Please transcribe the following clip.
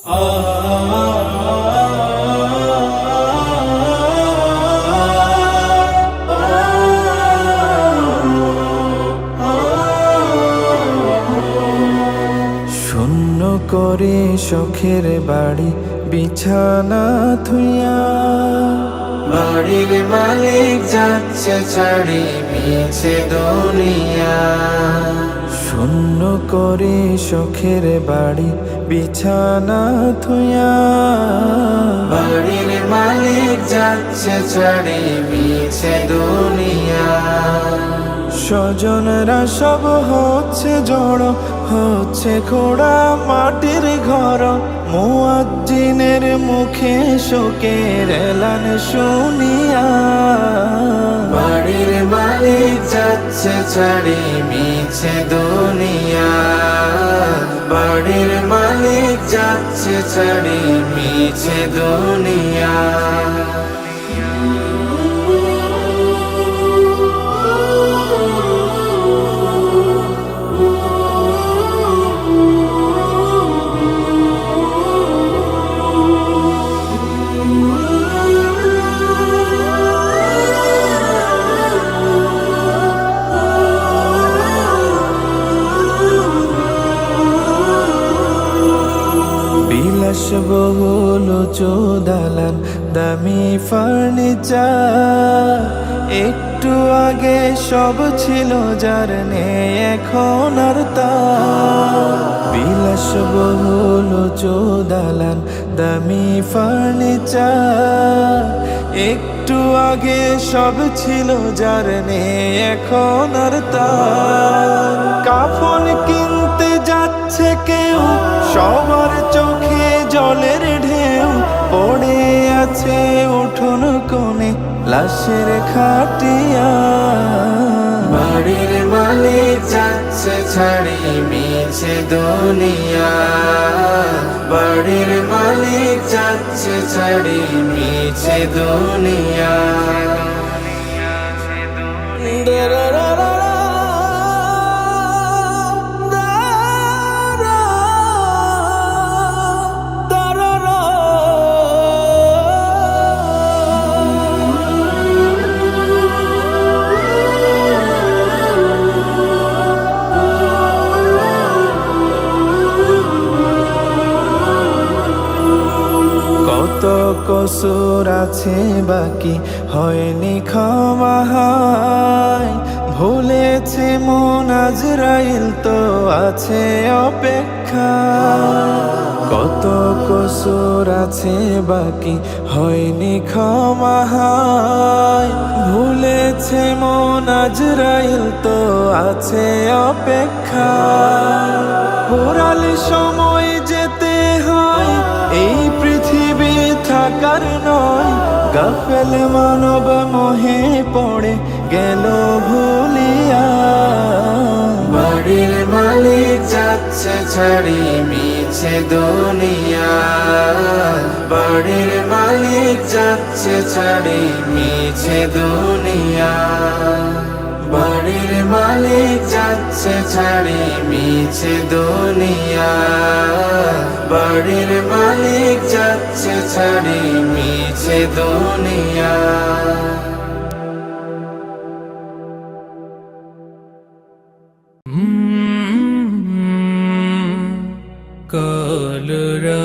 শূন্য করে শখের বাড়ি বিছানা থুইয়া, বাড়ির মালিক যাচ্ছে ছাড়ি মিছে দুনিয়া। শূন্য করে শখের বাড়ি বিছানা থুইয়া, বাড়ির মালিক যাচ্ছে ছাড়ি মিছে দুনিয়া। স্বজনরা সব হচ্ছে জড়, হচ্ছে খোড়া মাটির ঘর। মুয়াজ্জিনের মুখে শোকের এলান শুনিয়া, বাড়ির মালিক যাচ্ছে ছাড়ি মিছে দুনিয়া। বাড়ির মালিক যাচ্ছে ছাড়ি মিছে দুনিয়া। বিলাসবহুল চোদালান দামি ফার্নিচার, একটু আগে সব ছিল যার নেই এখন আর তার। বিলাসবহুল চোদালান দামি ফার্নিচার, একটু আগে সব ছিল যার নেই এখন আর তার। কাফন কিনতে যাচ্ছে কেউ, সবার চোখে জলের ঢেউ। পড়ে আছে উঠোন কোণে লাশের খাটিয়া, বাড়ির মালিক যাচ্ছে ছাড়ি মিছে দুনিয়া। বাড়ির মালিক যাচ্ছে ছাড়ি মিছে দুনিয়া। কত কসুর আছে বাকি হয়নি ক্ষমা, ভুলেছে মন আজরাইল তো আছে অপেক্ষা। কত কসুর আছে বাকি হয়নি ক্ষমা, ভুলেছে মন আজরাইল তো আছে অপেক্ষা। পুরাল সময় যেতে হয়, এই পৃথিবী থাকার নয়। গাফেল মানব মোহে পড়ে গেল ভুলিয়া, বাড়ির মালিক যাচ্ছে ছাড়ি মিছে দুনিয়া। বাড়ির মালিক যাচ্ছে ছাড়ি মিছে দুনিয়া। বাড়ির মালিক যাচ্ছে ছাড়ি মিছে দুনিয়া। বাড়ির মালিক যাচ্ছে ছাড়ি মিছে দুনিয়া। কলরা